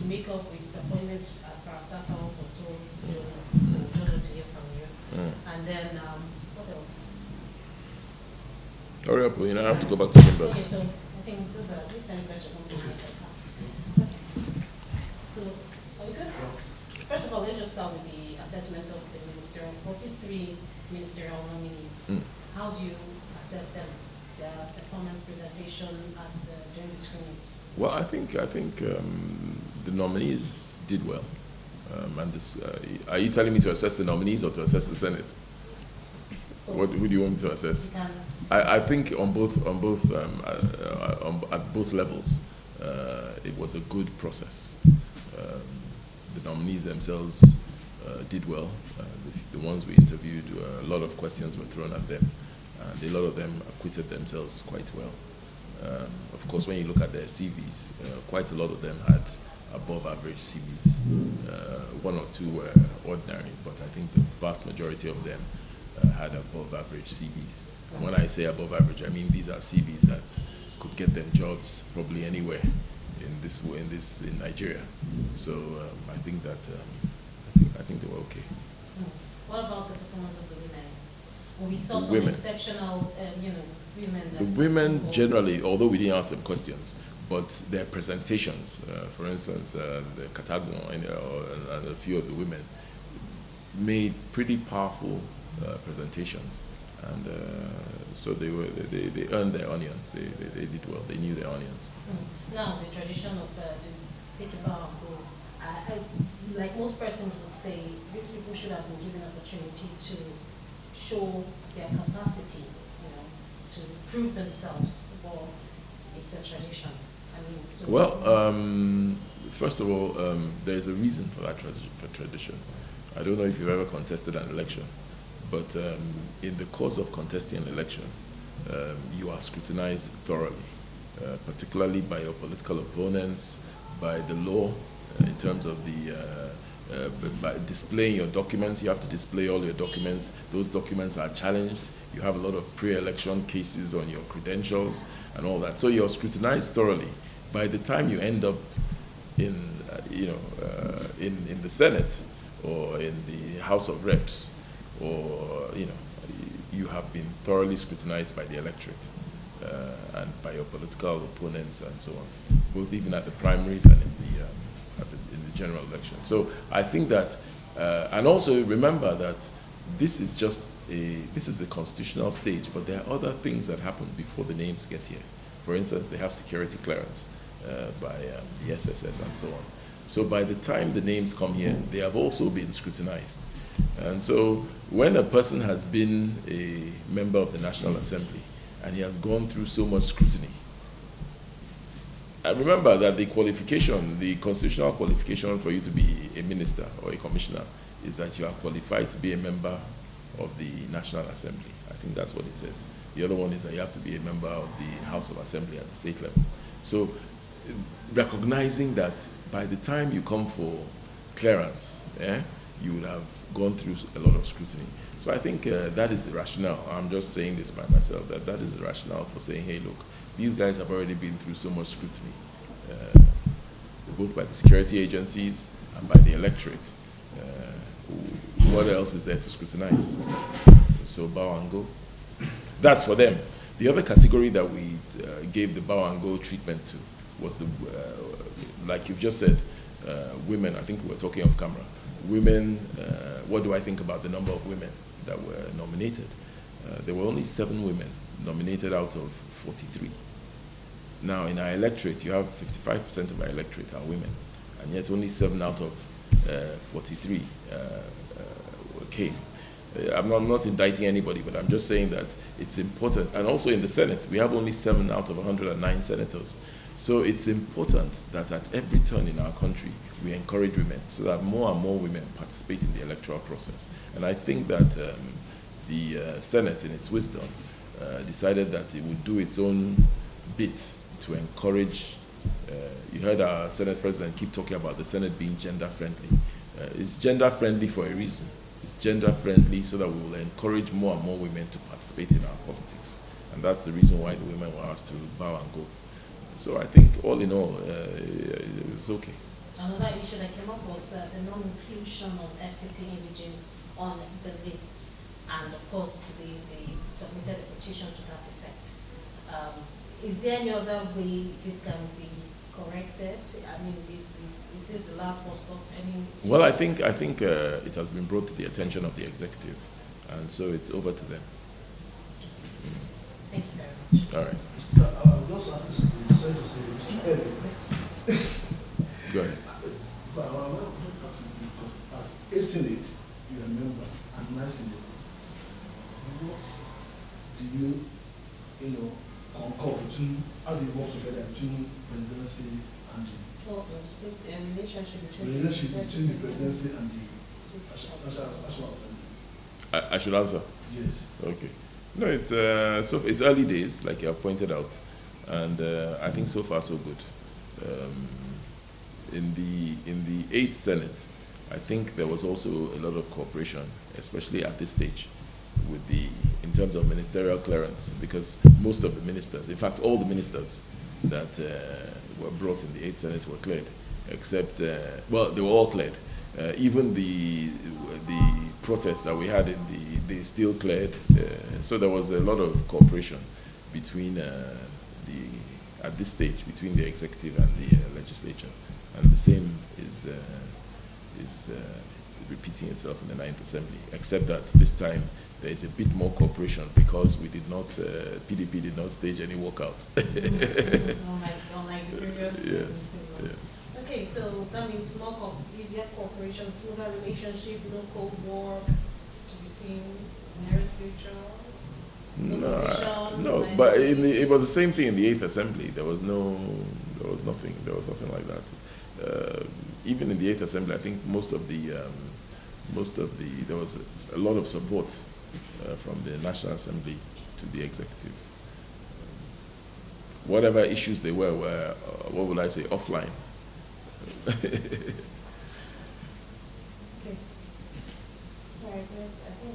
make up with appointments at parastatals or so, we'll to hear from you. And then, what else? Hurry up, I have to go back to Chambers. Okay, so I think those are different questions to ask. Okay. So, are we good? First of all, let's just start with the assessment of the ministerial, 43 ministerial nominees. How do you assess them, their performance, presentation during the screening? Well, I think the nominees did well. And this, are you telling me to assess the nominees or to assess the Senate? Who do you want me to assess? I think on both at both levels, it was a good process. The nominees themselves did well. The ones we interviewed, a lot of questions were thrown at them, and a lot of them acquitted themselves quite well. Of course, when you look at their CVs, quite a lot of them had above average CVs. One or two were ordinary, but I think the vast majority of them had above average CVs. And when I say above average, I mean these are CVs that could get them jobs probably anywhere in Nigeria. So I think that I think they were okay. What about the performance of the women? Well, we saw some exceptional, women. The women generally, although we didn't ask them questions, but their presentations, for instance, the Katagon and a few of the women made pretty powerful presentations, and so they earned their onions. They did well. They knew their onions. Now the tradition of take a bow and go. Like most persons would say, these people should have been given an opportunity to show their capacity, to prove themselves. Well, it's a tradition. First of all, there's a reason for that tradition. I don't know if you've ever contested an election, but in the course of contesting an election, you are scrutinized thoroughly, particularly by your political opponents, by the law, in terms of by displaying your documents. You have to display all your documents. Those documents are challenged. You have a lot of pre-election cases on your credentials and all that. So you're scrutinized thoroughly. By the time you end up in the Senate or in the House of Reps, or you have been thoroughly scrutinized by the electorate and by your political opponents and so on, both even at the primaries and in the general election. So I think that, and also remember that this is a constitutional stage, but there are other things that happen before the names get here. For instance, they have security clearance by the SSS and so on. So by the time the names come here, they have also been scrutinized. And so when a person has been a member of the National Assembly and he has gone through so much scrutiny, I remember that the constitutional qualification for you to be a minister or a commissioner is that you are qualified to be a member of the National Assembly. I think that's what it says. The other one is that you have to be a member of the House of Assembly at the state level. So recognizing that by the time you come for clearance, you will have gone through a lot of scrutiny. So I think that is the rationale. I'm just saying this by myself, that is the rationale for saying, hey, look, these guys have already been through so much scrutiny, both by the security agencies and by the electorate. What else is there to scrutinize? So bow and go. That's for them. The other category that we gave the bow and go treatment to was like you've just said, women. I think we were talking off camera. Women, what do I think about the number of women that were nominated? There were only 7 women nominated out of 43. Now, in our electorate, you have 55% of our electorate are women, and yet only 7 out of 43 came. I'm not indicting anybody, but I'm just saying that it's important. And also in the Senate, we have only 7 out of 109 senators. So it's important that at every turn in our country, we encourage women so that more and more women participate in the electoral process. And I think that the Senate, in its wisdom, decided that it would do its own bit to encourage. You heard our Senate President keep talking about the Senate being gender-friendly. It's gender-friendly for a reason. It's gender-friendly so that we will encourage more and more women to participate in our politics. And that's the reason why the women were asked to bow and go. So I think all in all, it was okay. Another issue that came up was the non-inclusion of FCT indigents on the list, and of course, they submitted a petition to that effect. Is there any other way this can be corrected? I mean, is this the last bus stop? Well, I think it has been brought to the attention of the executive, and so it's over to them. Thank you very much. All right. So I would also have to say, Go ahead. So I want to practice this because as a Senate, you are a member, and my Senate, what do you concur between, how do you work together between presidency and the Well, the relationship between the presidency and the National Assembly? I should answer. Yes. Okay. No, it's it's early days, like you have pointed out, and I think so far so good. In the 8th Senate, I think there was also a lot of cooperation, especially at this stage, in terms of ministerial clearance, because most of the ministers, in fact, all the ministers that were brought in the 8th Senate were cleared, except well, they were all cleared. Even the protests that we had they still cleared. So there was a lot of cooperation between at this stage between the executive and the legislature, and the same is repeating itself in the 9th Assembly, except that this time there is a bit more cooperation because we did not PDP did not stage any walkout. Unlike the previous. Yes. Okay, so that means easier cooperation, smoother relationship, no Cold War to be seen in the nearest future. No, but it was the same thing in the 8th Assembly. There was nothing like that. Even in the 8th Assembly, I think there was a lot of support from the National Assembly to the executive. Whatever issues they were what would I say, offline. Okay. All right, I think